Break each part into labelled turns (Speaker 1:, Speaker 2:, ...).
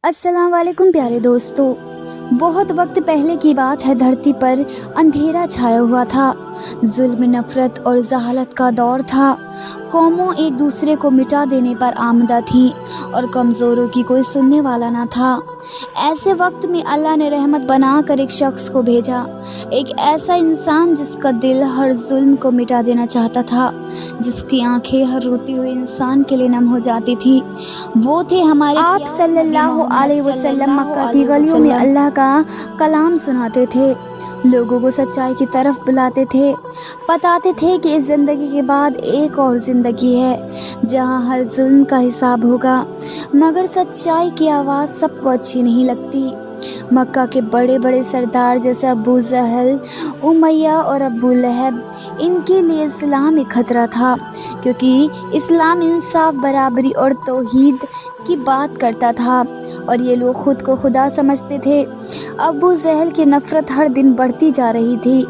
Speaker 1: अस्सलाम वालेकुम प्यारे दोस्तों। बहुत वक्त पहले की बात है, धरती पर अंधेरा छाया हुआ था। जुल्म, नफरत और जहालत का दौर था। कौमों एक दूसरे को मिटा देने पर आमदा थी और कमज़ोरों की कोई सुनने वाला ना था। ऐसे वक्त में अल्लाह ने रहमत बनाकर एक शख्स को भेजा, एक ऐसा इंसान जिसका दिल हर जुल्म को मिटा देना चाहता था, जिसकी आंखें हर रोती हुए इंसान के लिए नम हो जाती थी। वो थे हमारे आप सल्लल्लाहु अलैहि वसल्लम। मक्का की गलियों में अल्लाह का कलाम सुनाते थे, लोगों को सच्चाई की तरफ बुलाते थे, बताते थे कि इस ज़िंदगी के बाद एक और ज़िंदगी है जहां हर जुल्म का हिसाब होगा। मगर सच्चाई की आवाज़ सबको अच्छी नहीं लगती। मक्का के बड़े बड़े सरदार जैसे अबू जहल, उमैया और अबू लहब, इनके लिए इस्लाम एक खतरा था, क्योंकि इस्लाम इंसाफ, बराबरी और तौहीद की बात करता था और ये लोग खुद को खुदा समझते थे। अबू जहल की नफ़रत हर दिन बढ़ती जा रही थी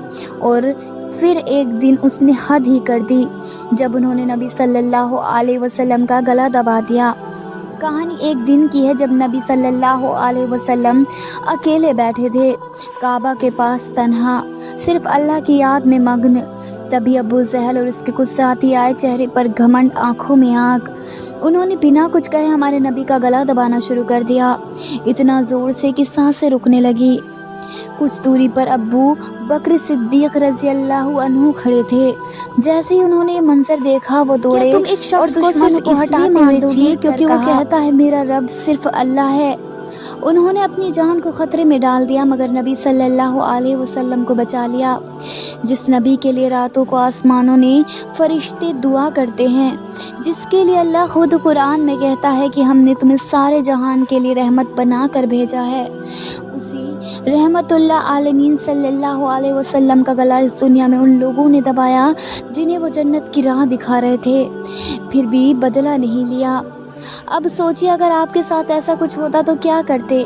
Speaker 1: और फिर एक दिन उसने हद ही कर दी जब उन्होंने नबी सल्लल्लाहु अलैहि वसल्लम का गला दबा दिया। कहानी एक दिन की है, जब नबी सल्लल्लाहु अलैहि वसल्लम अकेले बैठे थे, काबा के पास तन्हा, सिर्फ अल्लाह की याद में मग्न। तभी अबू जहल और उसके कुछ साथी आए, चेहरे पर घमंड, आंखों में आग। उन्होंने बिना कुछ कहे हमारे नबी का गला दबाना शुरू कर दिया, इतना ज़ोर से कि सांसें रुकने लगी। कुछ दूरी पर अब्बू बकर सिद्दीक रज़ियल्लाहु अन्हु खड़े थे। जैसे ही उन्होंने ये मंजर देखा, वो दौड़े
Speaker 2: तुम एक शख्स
Speaker 1: और
Speaker 2: को
Speaker 1: दुश्मनों
Speaker 2: सिर्फ
Speaker 1: को
Speaker 2: इसलिए
Speaker 1: हटाते
Speaker 2: मार
Speaker 1: हुए
Speaker 2: दोगे
Speaker 1: चीख कर
Speaker 2: क्योंकि वो
Speaker 1: कहा, कहता है मेरा रब सिर्फ अल्लाह है। उन्होंने अपनी जान को ख़तरे में डाल दिया, मगर नबी सल्लल्लाहु अलैहि वसल्लम को बचा लिया। जिस नबी के लिए रातों को आसमानों ने फरिश्ते दुआ करते हैं, जिसके लिए अल्लाह खुद कुरान में कहता है कि हमने तुम्हें सारे जहान के लिए रहमत बना कर भेजा है, उसी रहमतुल्लाह आलमीन सल्लल्लाहु अलैहि वसल्लम का गला इस दुनिया में उन लोगों ने दबाया जिन्हें वो जन्नत की राह दिखा रहे थे, फिर भी बदला नहीं लिया। अब सोचिए, अगर आपके साथ ऐसा कुछ होता तो क्या करते?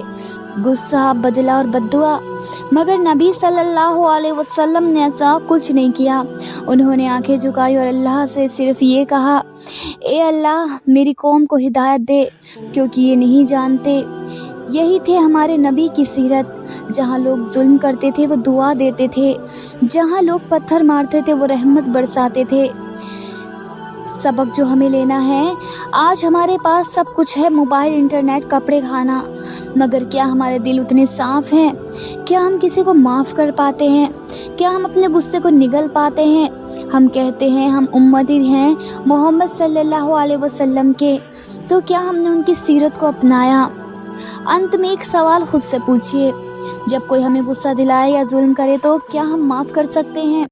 Speaker 1: गुस्सा, बदला और बद्दुआ। मगर नबी सल्लल्लाहु अलैहि वसल्लम ने ऐसा कुछ नहीं किया। उन्होंने आंखें झुकाई और अल्लाह से सिर्फ ये कहा, ए अल्लाह, मेरी कौम को हिदायत दे, क्योंकि ये नहीं जानते। यही थे हमारे नबी की सीरत। जहाँ लोग जुल्म करते थे वो दुआ देते थे, जहाँ लोग पत्थर मारते थे वो रहमत बरसाते थे। सबक जो हमें लेना है, आज हमारे पास सब कुछ है, मोबाइल, इंटरनेट, कपड़े, खाना, मगर क्या हमारे दिल उतने साफ हैं? क्या हम किसी को माफ़ कर पाते हैं? क्या हम अपने गुस्से को निगल पाते हैं? हम कहते हैं हम उम्मती हैं मोहम्मद सल्लल्लाहु अलैहि वसल्लम के, तो क्या हमने उनकी सीरत को अपनाया? अंत में एक सवाल खुद से पूछिए, जब कोई हमें गुस्सा दिलाए या जुल्म करे तो क्या हम माफ़ कर सकते हैं?